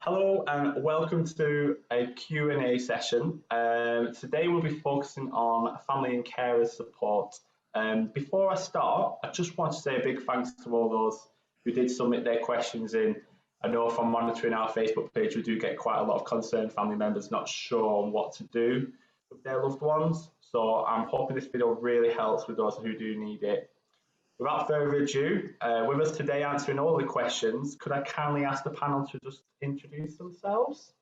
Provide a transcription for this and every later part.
Hello and welcome to a Q&A session. Today we'll be focusing on family and carer support. Before I start, I just want to say a big thanks to all those who did submit their questions in. I know from monitoring our Facebook page, we do get quite a lot of concerned family members not sure on what to do with their loved ones. So I'm hoping this video really helps with those who do need it. Without further ado, with us today answering all the questions, could I kindly ask the panel to just introduce themselves?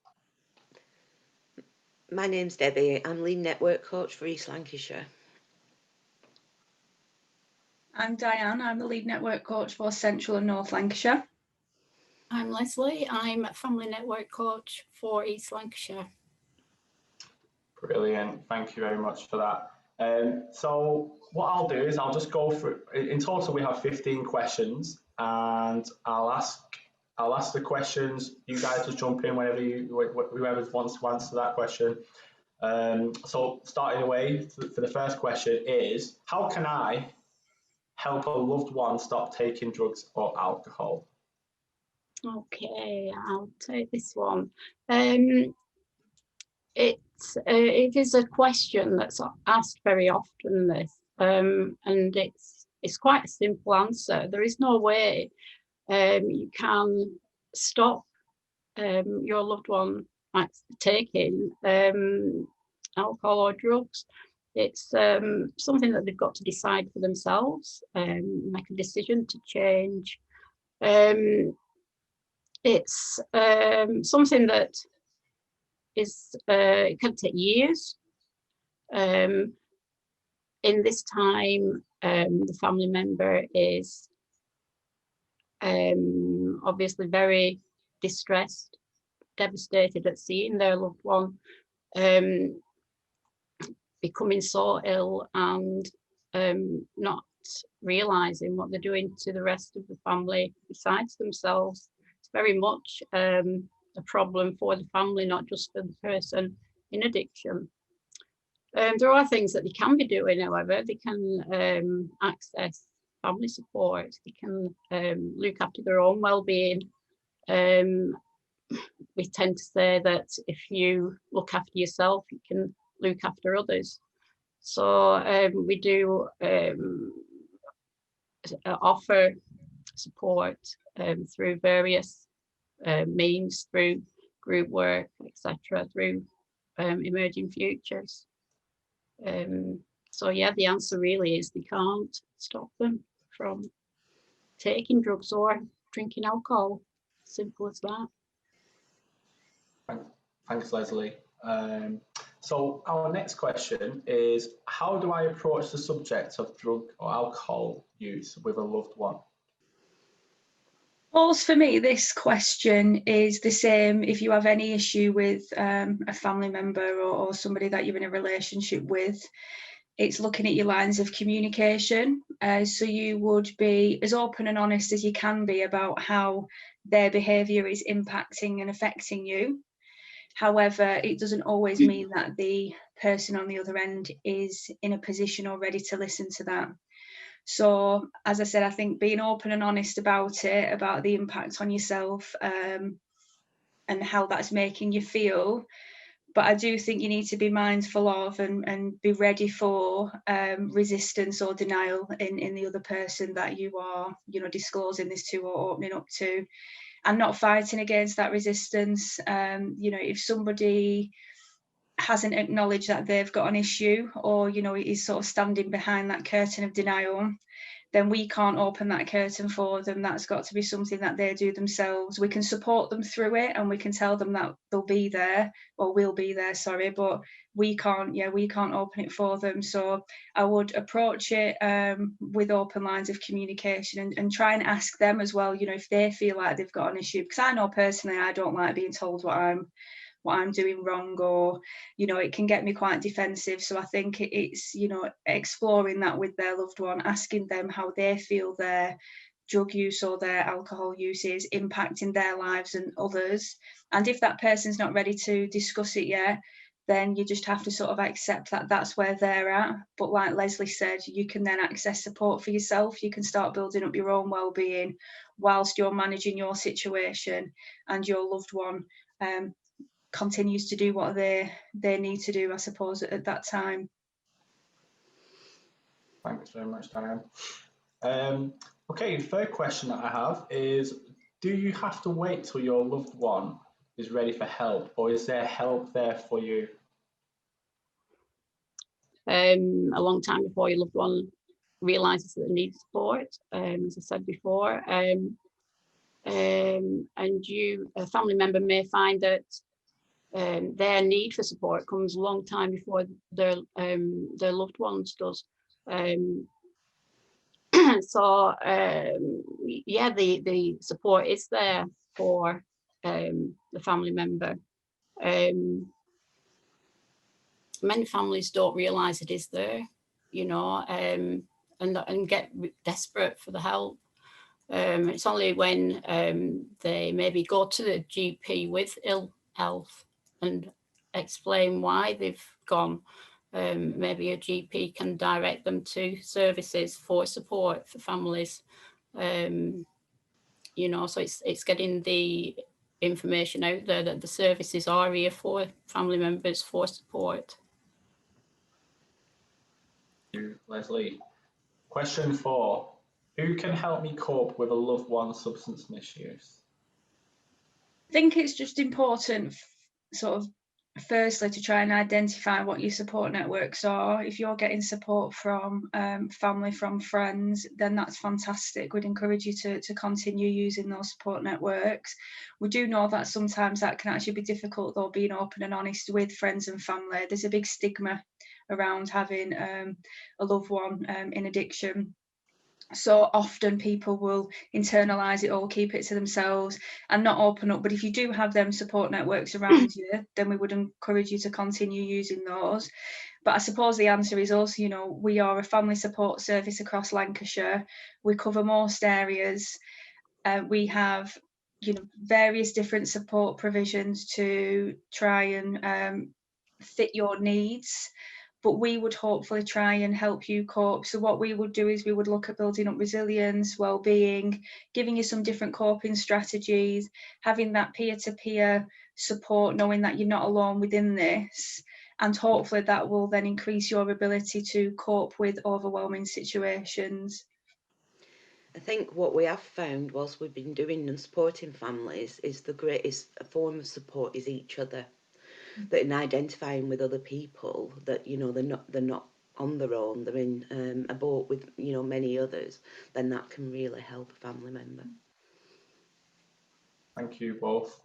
My name's Debbie. I'm lead network coach for East Lancashire. I'm Diane. I'm the lead network coach for Central and North Lancashire. I'm Leslie. I'm a family network coach for East Lancashire. Brilliant. Thank you very much for that. So what I'll do is I'll just go through, in total we have 15 questions, and I'll ask the questions. You guys just jump in whenever whoever wants to answer that question. So starting away for the first question is, how can I help a loved one stop taking drugs or alcohol? Okay, I'll take this one. It is a question that's asked very often, this, and it's quite a simple answer. There is no way you can stop your loved one taking alcohol or drugs. It's something that they've got to decide for themselves, make a decision to change. It's something that is it can take years. In this time, the family member is obviously very distressed, devastated at seeing their loved one becoming so ill and not realizing what they're doing to the rest of the family besides themselves. It's very much a problem for the family, not just for the person in addiction. There are things that they can be doing, however. They can access family support, they can look after their own well-being. We tend to say that if you look after yourself, you can look after others. So we do offer support through various means, through group work, etc., through emerging futures. So yeah, the answer really is they can't stop them from taking drugs or drinking alcohol. Simple as that. Thanks, Leslie. So our next question is, how do I approach the subject of drug or alcohol use with a loved one? Well, for me, this question is the same if you have any issue with a family member or somebody that you're in a relationship with. It's looking at your lines of communication. So you would be as open and honest as you can be about how their behaviour is impacting and affecting you. However, it doesn't always mean that the person on the other end is in a position or ready to listen to that. So, as I said, I think being open and honest about it, about the impact on yourself and how that's making you feel. But I do think you need to be mindful of and be ready for resistance or denial in the other person that you are, disclosing this to or opening up to, and not fighting against that resistance. If somebody hasn't acknowledged that they've got an issue, or is sort of standing behind that curtain of denial, then we can't open that curtain for them. That's got to be something that they do themselves. We can support them through it, and we can tell them that they'll be there, or we'll be there, sorry, but we can't open it for them. So I would approach it with open lines of communication and try and ask them as well, if they feel like they've got an issue, because I know personally I don't like being told what I'm doing wrong, or it can get me quite defensive. So I think it's exploring that with their loved one, asking them how they feel their drug use or their alcohol use is impacting their lives and others. And if that person's not ready to discuss it yet, then you just have to sort of accept that that's where they're at. But like Leslie said, you can then access support for yourself. You can start building up your own well-being whilst you're managing your situation, and your loved one continues to do what they need to do, I suppose, at that time. Thanks very much, Diane. Okay, third question that I have is, do you have to wait till your loved one is ready for help, or is there help there for you? A long time before your loved one realises that they need support, as I said before. And a family member may find that their need for support comes a long time before their loved ones does. So yeah, the support is there for the family member. Many families don't realise it is there, you know, and get desperate for the help. It's only when they maybe go to the GP with ill health and explain why they've gone. Maybe a GP can direct them to services for support for families. You know, so it's getting the information out there that the services are here for family members for support. Thank you, Leslie. Question 4. Who can help me cope with a loved one's substance misuse? I think it's just important, sort of, firstly, to try and identify what your support networks are. If you're getting support from family, from friends, then that's fantastic. We'd encourage you to continue using those support networks. We do know that sometimes that can actually be difficult, though, being open and honest with friends and family. There's a big stigma around having a loved one in addiction. So often people will internalise it all, keep it to themselves and not open up. But if you do have them support networks around you, then we would encourage you to continue using those. But I suppose the answer is also, you know, we are a family support service across Lancashire. We cover most areas. We have, you know, various different support provisions to try and fit your needs. But we would hopefully try and help you cope. So what we would do is we would look at building up resilience, well-being, giving you some different coping strategies, having that peer-to-peer support, knowing that you're not alone within this. And hopefully that will then increase your ability to cope with overwhelming situations. I think what we have found whilst we've been doing and supporting families is the greatest form of support is each other. That in identifying with other people, that, you know, they're not on their own, they're in a boat with, you know, many others, then that can really help a family member. Thank you both.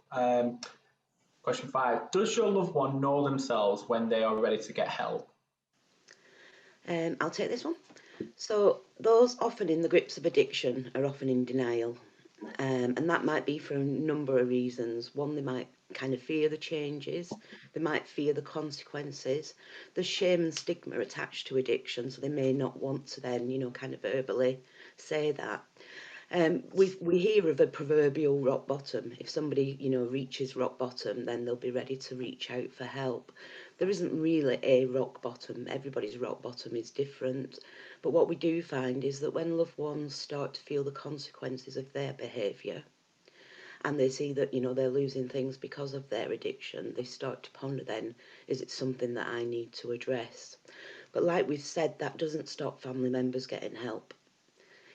Question 5. Does your loved one know themselves when they are ready to get help? I'll take this one. So those often in the grips of addiction are often in denial. And that might be for a number of reasons. One, they might kind of fear the changes, they might fear the consequences. There's shame and stigma attached to addiction, so they may not want to then, you know, kind of verbally say that. We hear of a proverbial rock bottom. If somebody, you know, reaches rock bottom, then they'll be ready to reach out for help. There isn't really a rock bottom. Everybody's rock bottom is different. But what we do find is that when loved ones start to feel the consequences of their behaviour, and they see that, you know, they're losing things because of their addiction, they start to ponder then, is it something that I need to address? But like we've said, that doesn't stop family members getting help.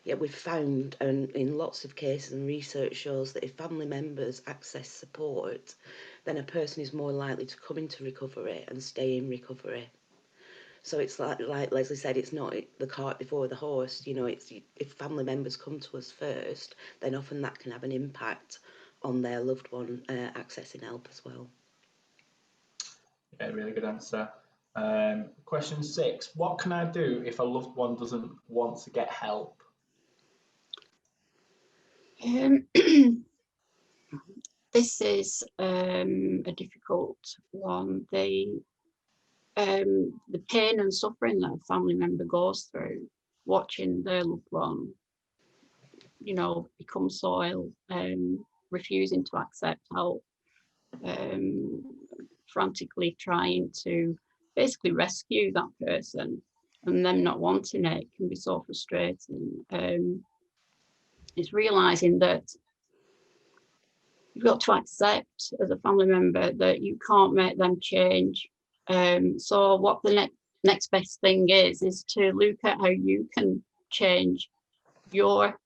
Yet we've found, and in lots of cases, and research shows that if family members access support, then a person is more likely to come into recovery and stay in recovery. So it's like Leslie said, it's not the cart before the horse. You know, it's if family members come to us first, then often that can have an impact on their loved one accessing help as well. Yeah, really good answer. Question 6. What can I do if a loved one doesn't want to get help? This is a difficult one. The pain and suffering that a family member goes through, watching their loved one, you know, become so ill, refusing to accept help, frantically trying to basically rescue that person, and them not wanting it can be so frustrating. it's realizing that you've got to accept as a family member that you can't make them change. So what the next best thing is to look at how you can change your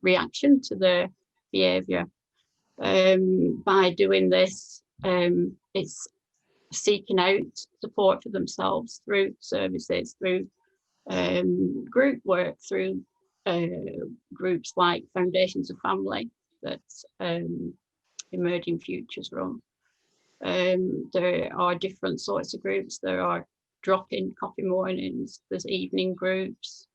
reaction to their behaviour. By doing this, it's seeking out support for themselves through services, through group work, through groups like Foundations of Family that Emerging Futures run. There are different sorts of groups. There are drop-in coffee mornings, there's evening groups,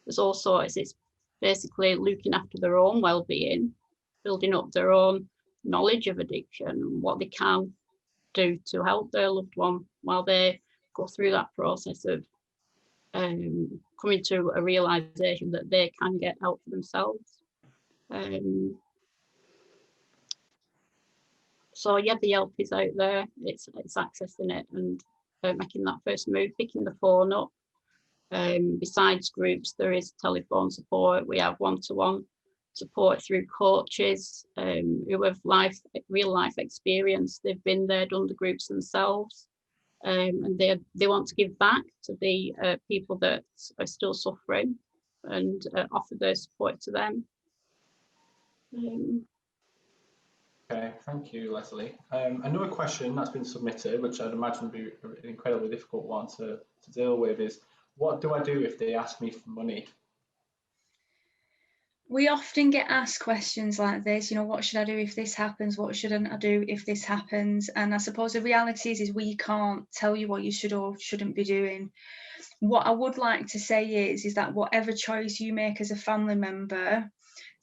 there's all sorts. It's basically looking after their own well-being, building up their own knowledge of addiction and what they can do to help their loved one while they go through that process of coming to a realization that they can get help for themselves. So yeah, the help is out there. It's accessing it and making that first move, picking the phone up. Besides groups, there is telephone support. We have one-to-one support through coaches who have real life experience. They've been there, done the groups themselves, and they want to give back to the people that are still suffering and offer their support to them. Okay, thank you, Leslie. Another question that's been submitted, which I'd imagine would be an incredibly difficult one to deal with, is what do I do if they ask me for money? We often get asked questions like this, what should I do if this happens? What shouldn't I do if this happens? And I suppose the reality is we can't tell you what you should or shouldn't be doing. What I would like to say is that whatever choice you make as a family member,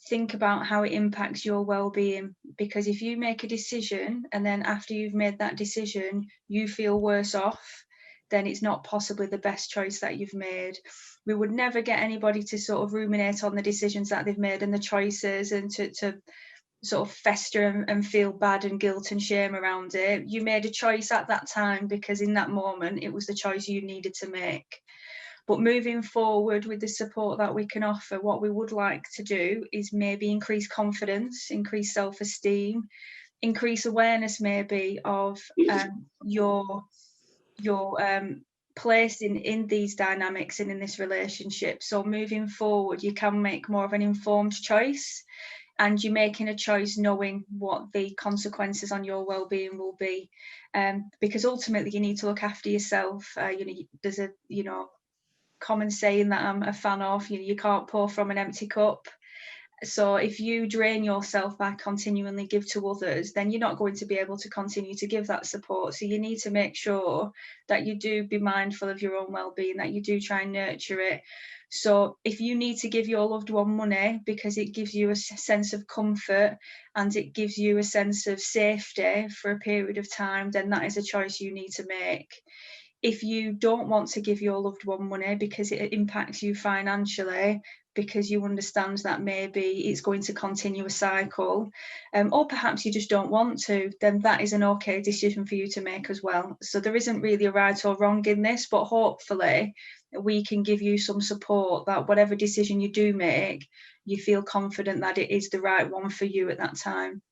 think about how it impacts your well-being, because if you make a decision and then after you've made that decision you feel worse off, then it's not possibly the best choice that you've made. We would never get anybody to sort of ruminate on the decisions that they've made and the choices and to sort of fester and feel bad and guilt and shame around it. You made a choice at that time because in that moment it was the choice you needed to make. But moving forward with the support that we can offer, what we would like to do is maybe increase confidence, increase self-esteem, increase awareness maybe of your place in these dynamics and in this relationship. So moving forward, you can make more of an informed choice, and you're making a choice knowing what the consequences on your well-being will be, because ultimately you need to look after yourself. There's a common saying that I'm a fan of, you can't pour from an empty cup. So if you drain yourself by continually give to others, then you're not going to be able to continue to give that support. So you need to make sure that you do be mindful of your own well-being, that you do try and nurture it. So if you need to give your loved one money because it gives you a sense of comfort and it gives you a sense of safety for a period of time, then that is a choice you need to make. If you don't want to give your loved one money because it impacts you financially, because you understand that maybe it's going to continue a cycle, or perhaps you just don't want to, then that is an okay decision for you to make as well. So there isn't really a right or wrong in this, but hopefully we can give you some support that whatever decision you do make, you feel confident that it is the right one for you at that time.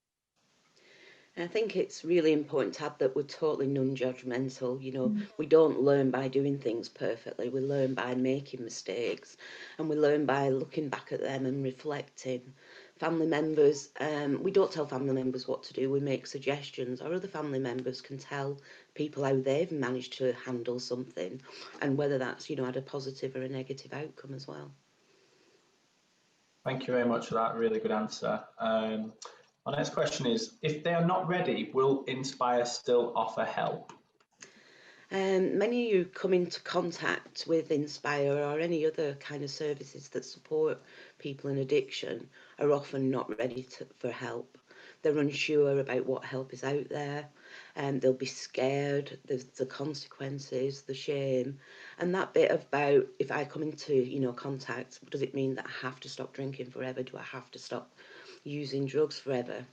I think it's really important to add that we're totally non-judgmental. We don't learn by doing things perfectly. We learn by making mistakes, and we learn by looking back at them and reflecting. Family members, we don't tell family members what to do. We make suggestions, or other family members can tell people how they've managed to handle something and whether that's, had a positive or a negative outcome as well. Thank you very much for that really good answer. Our next question is, if they are not ready, will Inspire still offer help? Many of you come into contact with Inspire or any other kind of services that support people in addiction are often not ready for help. They're unsure about what help is out there, and they'll be scared. There's the consequences, the shame, and that bit about, if I come into contact, does it mean that I have to stop drinking forever? Do I have to stop using drugs forever?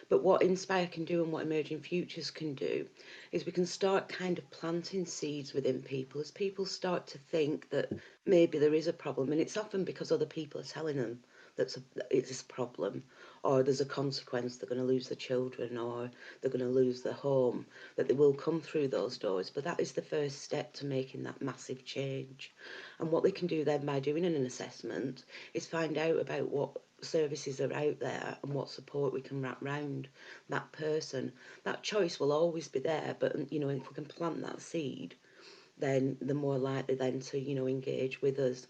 But what Inspire can do and what Emerging Futures can do is we can start kind of planting seeds within people as people start to think that maybe there is a problem, and it's often because other people are telling them it's a problem, or there's a consequence, they're going to lose their children, or they're going to lose their home, that they will come through those doors. But that is the first step to making that massive change. And what they can do then by doing an assessment is find out about what services are out there and what support we can wrap round that person. That choice will always be there, but you know, if we can plant that seed, then they're more likely then to, you know, engage with us.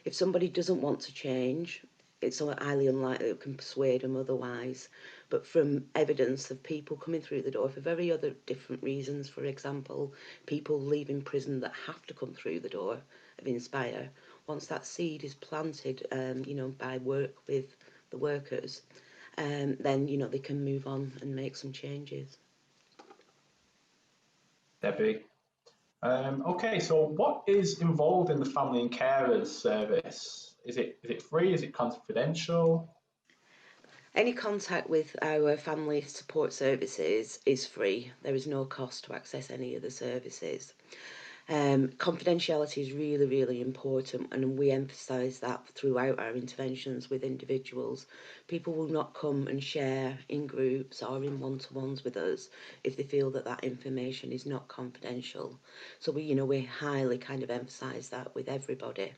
If somebody doesn't want to change, it's so highly unlikely we can persuade them otherwise. But from evidence of people coming through the door for very other different reasons, for example, people leaving prison that have to come through the door of Inspire, once that seed is planted, you know, by work with the workers, then, you know, they can move on and make some changes. Debbie. Okay, so what is involved in the family and carers service? Is it free? Is it confidential? Any contact with our family support services is free. There is no cost to access any of the services. Confidentiality is really, really important, and we emphasise that throughout our interventions with individuals. People will not come and share in groups or in one-to-ones with us if they feel that that information is not confidential. So we highly kind of emphasise that with everybody.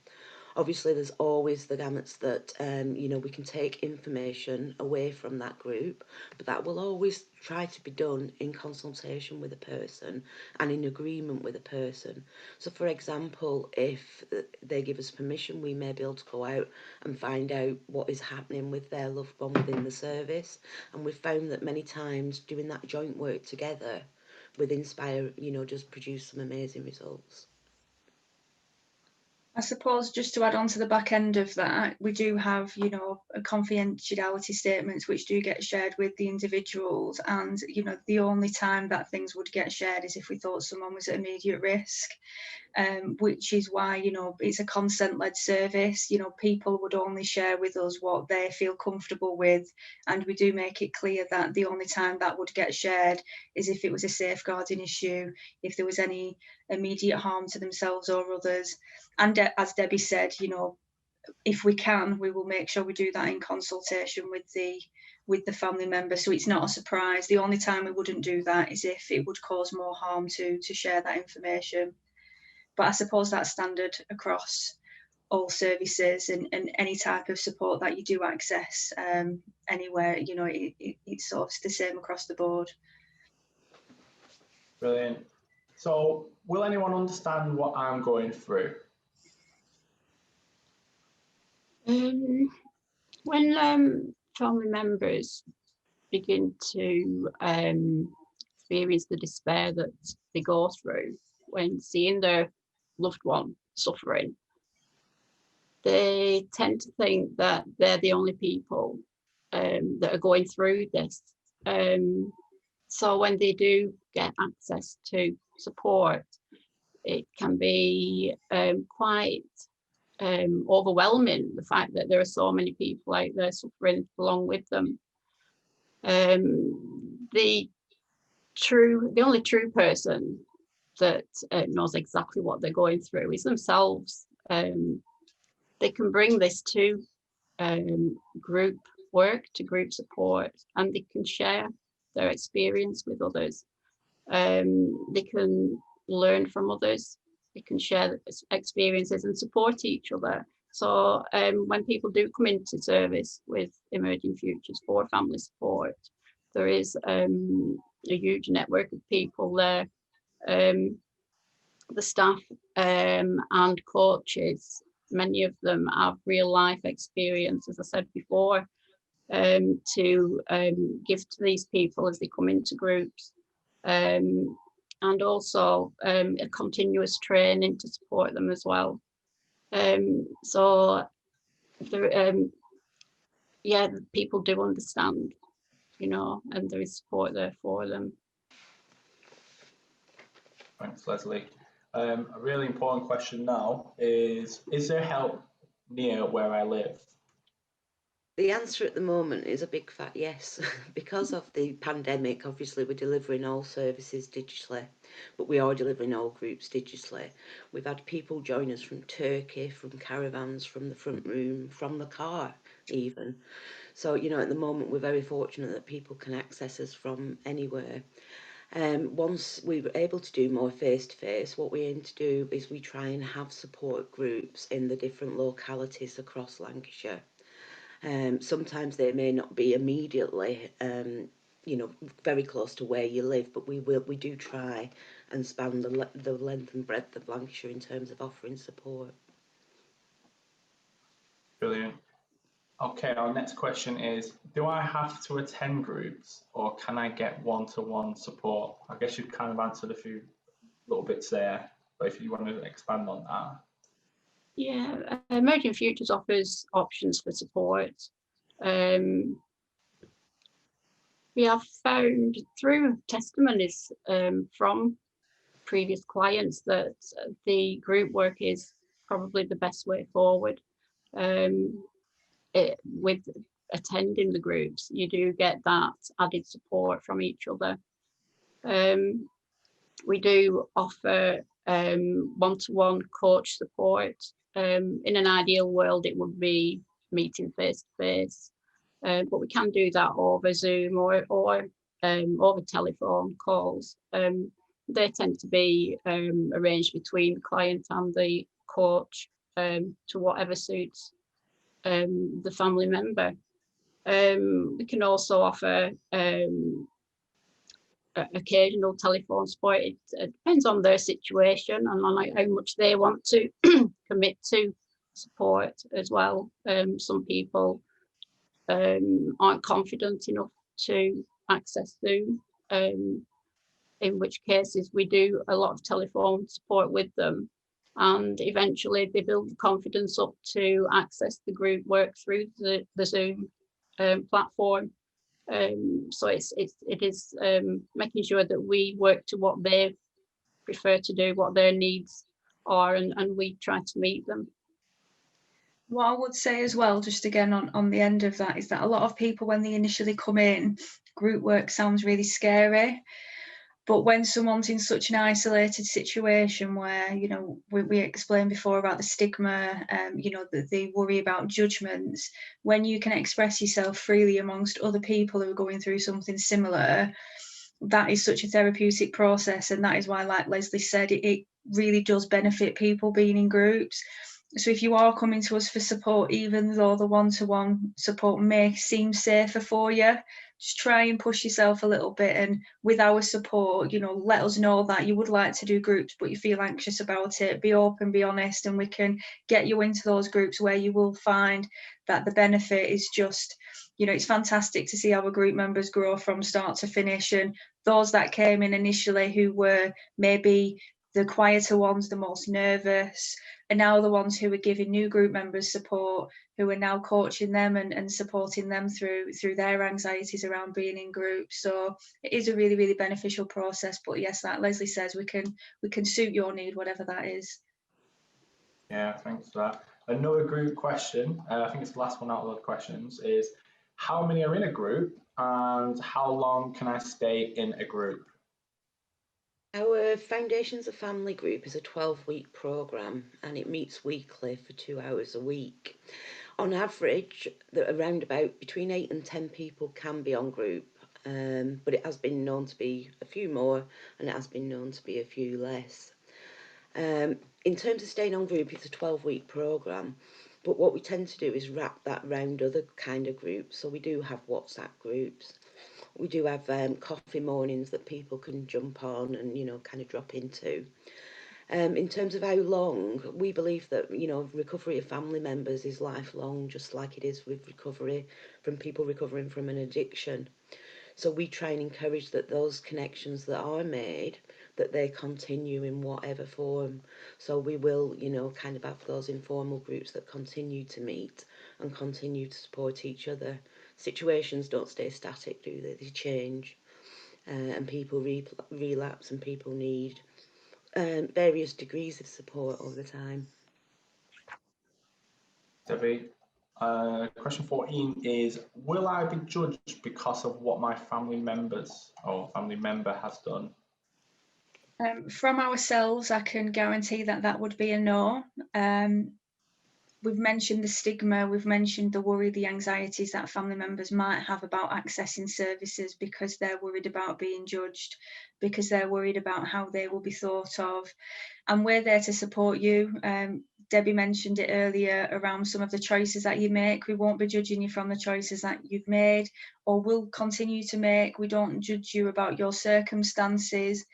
Obviously, there's always the gamuts that, we can take information away from that group, but that will always try to be done in consultation with a person and in agreement with a person. So, for example, if they give us permission, we may be able to go out and find out what is happening with their loved one within the service. And we've found that many times doing that joint work together with Inspire, just produce some amazing results. I suppose just to add on to the back end of that, we do have, confidentiality statements which do get shared with the individuals, and, the only time that things would get shared is if we thought someone was at immediate risk. Which is why, it's a consent-led service. People would only share with us what they feel comfortable with, and we do make it clear that the only time that would get shared is if it was a safeguarding issue, if there was any immediate harm to themselves or others. And as Debbie said, if we can, we will make sure we do that in consultation with the family member, so it's not a surprise. The only time we wouldn't do that is if it would cause more harm to share that information. But I suppose that's standard across all services and any type of support that you do access anywhere. It's sort of the same across the board. Brilliant. So, will anyone understand what I'm going through? When family members begin to experience the despair that they go through when seeing their loved one suffering, they tend to think that they're the only people that are going through this. So when they do get access to support, it can be quite overwhelming, the fact that there are so many people out there suffering along with them. The only true person that knows exactly what they're going through is themselves. They can bring this to group work, to group support, and they can share their experience with others. They can learn from others. They can share experiences and support each other. So when people do come into service with Emerging Futures for family support, there is a huge network of people there. The staff and coaches, many of them have real life experience, as I said before, to give to these people as they come into groups. And also a continuous training to support them as well. So there, people do understand, and there is support there for them. Thanks, Leslie. A really important question now is there help near where I live? The answer at the moment is a big fat yes. Because of the pandemic, obviously we're delivering all services digitally, but we are delivering all groups digitally. We've had people join us from Turkey, from caravans, from the front room, from the car. even. So, you know, at the moment we're very fortunate that people can access us from anywhere. Once we were able to do more face-to-face, what we aim to do is we try and have support groups in the different localities across Lancashire. Sometimes they may not be immediately, you know, very close to where you live, but we do try and span the length and breadth of Lancashire in terms of offering support. Brilliant. Okay, our next question is, do I have to attend groups or can I get one-to-one support? I guess you've kind of answered a few little bits there, but if you want to expand on that. Yeah, Emerging Futures offers options for support. We have found through testimonies from previous clients that the group work is probably the best way forward. With attending the groups, you do get that added support from each other. We do offer one-to-one coach support. In an ideal world, it would be meeting face-to-face, but we can do that over Zoom or over telephone calls. They tend to be arranged between the client and the coach to whatever suits the family member. We can also offer occasional telephone support. It depends on their situation and on how much they want to commit to support as well. Some people aren't confident enough to access Zoom, in which cases we do a lot of telephone support with them, and eventually they build the confidence up to access the group work through the Zoom platform. So it is making sure that we work to what they prefer to do, what their needs are, and we try to meet them. What I would say as well, just again on the end of that, is that a lot of people, when they initially come in, group work sounds really scary. But when someone's in such an isolated situation where, you know, we explained before about the stigma, you know, that they worry about judgments, when you can express yourself freely amongst other people who are going through something similar, that is such a therapeutic process. And that is why, like Leslie said, it really does benefit people being in groups. So if you are coming to us for support, even though the one-to-one support may seem safer for you, just try and push yourself a little bit. And with our support, you know, let us know that you would like to do groups, but you feel anxious about it. Be open, be honest, and we can get you into those groups where you will find that the benefit is just, you know, it's fantastic to see our group members grow from start to finish. And those that came in initially who were maybe the quieter ones, the most nervous, and now the ones who are giving new group members support, who are now coaching them and supporting them through their anxieties around being in groups. So it is a really, really beneficial process. But yes, like Leslie says, we can suit your need, whatever that is. Yeah, thanks for that. Another group question, I think it's the last one out of the questions, is how many are in a group and how long can I stay in a group? Our Foundations of Family group is a 12-week programme and it meets weekly for 2 hours a week. On average, around about between 8 and 10 people can be on group, but it has been known to be a few more and it has been known to be a few less. In terms of staying on group, it's a 12-week programme, but what we tend to do is wrap that round other kind of groups. So we do have WhatsApp groups. We do have coffee mornings that people can jump on and, you know, kind of drop into. In terms of how long, we believe that, you know, recovery of family members is lifelong, just like it is with recovery from people recovering from an addiction. So we try and encourage that those connections that are made, that they continue in whatever form. So we will, you know, kind of have those informal groups that continue to meet and continue to support each other. Situations don't stay static, do they? They change, and people relapse, and people need various degrees of support over time. Debbie, question 14 is, will I be judged because of what my family members or family member has done? From ourselves, I can guarantee that would be a no. we've mentioned the stigma, we've mentioned the worry, the anxieties that family members might have about accessing services because they're worried about being judged, because they're worried about how they will be thought of. And we're there to support you. Debbie mentioned it earlier around some of the choices that you make. We won't be judging you from the choices that you've made or will continue to make. We don't judge you about your circumstances.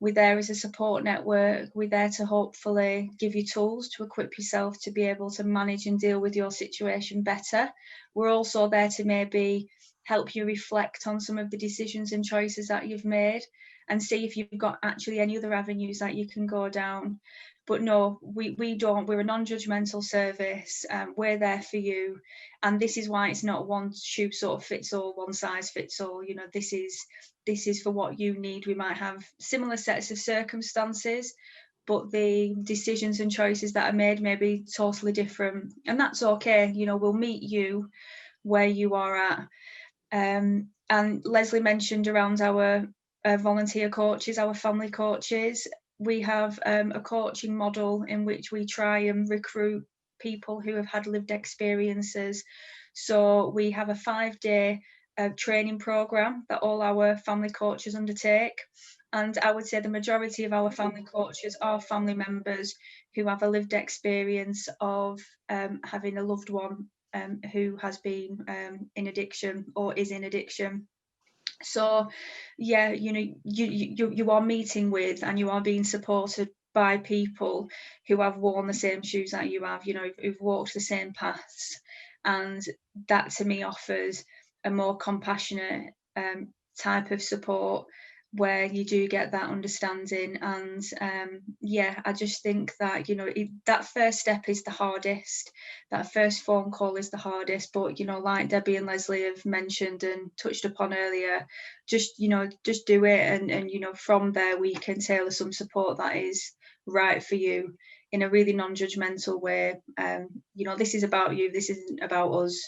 We're there as a support network. We're there to hopefully give you tools to equip yourself to be able to manage and deal with your situation better. We're also there to maybe help you reflect on some of the decisions and choices that you've made and see if you've got actually any other avenues that you can go down. But no, we don't. We're a non-judgmental service. We're there for you. And this is why it's not one shoe sort of fits all, one size fits all. You know, this is for what you need. We might have similar sets of circumstances, but the decisions and choices that are made may be totally different. And that's okay. You know, we'll meet you where you are at. And Leslie mentioned around our volunteer coaches, our family coaches. We have a coaching model in which we try and recruit people who have had lived experiences. So we have a 5-day training program that all our family coaches undertake. And I would say the majority of our family coaches are family members who have a lived experience of having a loved one who has been in addiction or is in addiction. So yeah, you know, you are meeting with and you are being supported by people who have worn the same shoes that you have, you know, who've walked the same paths. And that to me offers a more compassionate type of support where you do get that understanding. And yeah, I just think that, you know, that first step is the hardest. That first phone call is the hardest. But, you know, like Debbie and Leslie have mentioned and touched upon earlier, just, you know, just do it. And you know, from there we can tailor some support that is right for you in a really non-judgmental way. You know, this is about you. This isn't about us.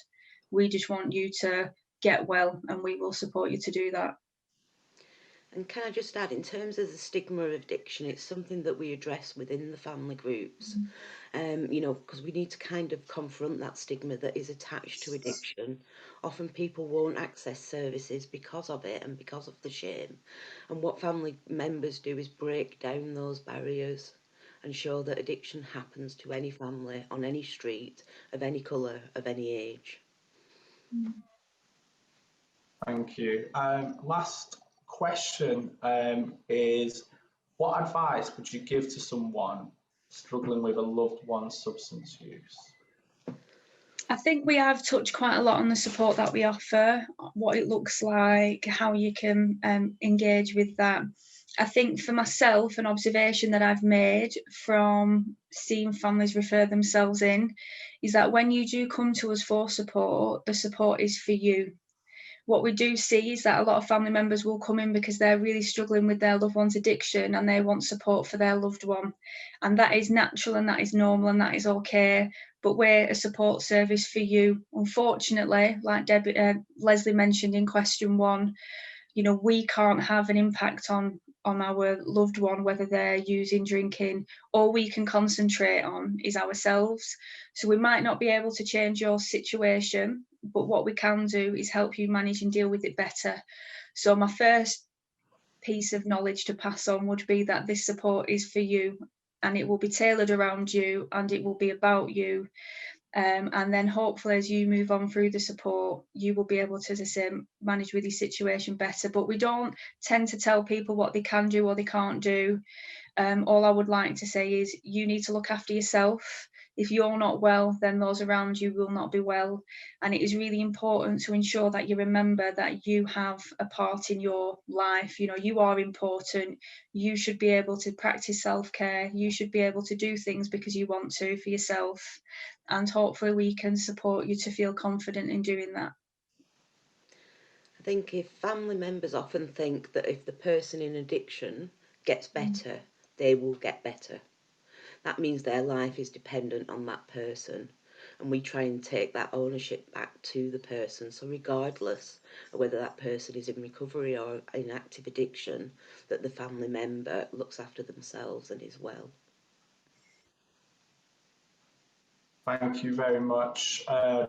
We just want you to get well and we will support you to do that. And can I just add, in terms of the stigma of addiction, it's something that we address within the family groups. You know, because we need to kind of confront that stigma that is attached to addiction. Often people won't access services because of it and because of the shame. And what family members do is break down those barriers and show that addiction happens to any family, on any street, of any colour, of any age. Thank you. Last question is, what advice would you give to someone struggling with a loved one's substance use? I think we have touched quite a lot on the support that we offer, what it looks like, how you can engage with that. I think for myself, an observation that I've made from seeing families refer themselves in is that when you do come to us for support, the support is for you. What we do see is that a lot of family members will come in because they're really struggling with their loved one's addiction and they want support for their loved one. And that is natural and that is normal and that is okay. But we're a support service for you. Unfortunately, like Leslie mentioned in question 1, you know, we can't have an impact on our loved one, whether they're using, drinking. All we can concentrate on is ourselves. So we might not be able to change your situation, but what we can do is help you manage and deal with it better. So my first piece of knowledge to pass on would be that this support is for you and it will be tailored around you and it will be about you. And then hopefully as you move on through the support, you will be able to, as I say, manage with your situation better. But we don't tend to tell people what they can do or they can't do. All I would like to say is you need to look after yourself. If you're not well, then those around you will not be well. And it is really important to ensure that you remember that you have a part in your life. You know, you are important. You should be able to practice self-care. You should be able to do things because you want to for yourself. And hopefully we can support you to feel confident in doing that. I think if family members often think that if the person in addiction gets better, they will get better. That means their life is dependent on that person. And we try and take that ownership back to the person. So regardless of whether that person is in recovery or in active addiction, that the family member looks after themselves and is well. Thank you very much.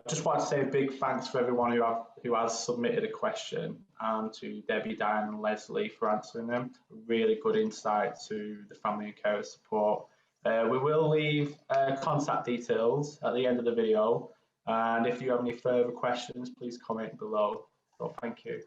Just want to say a big thanks for everyone who has submitted a question, and to Debbie, Diane and Leslie for answering them. Really good insight to the family and carer support. We will leave contact details at the end of the video, and if you have any further questions, please comment below. So thank you.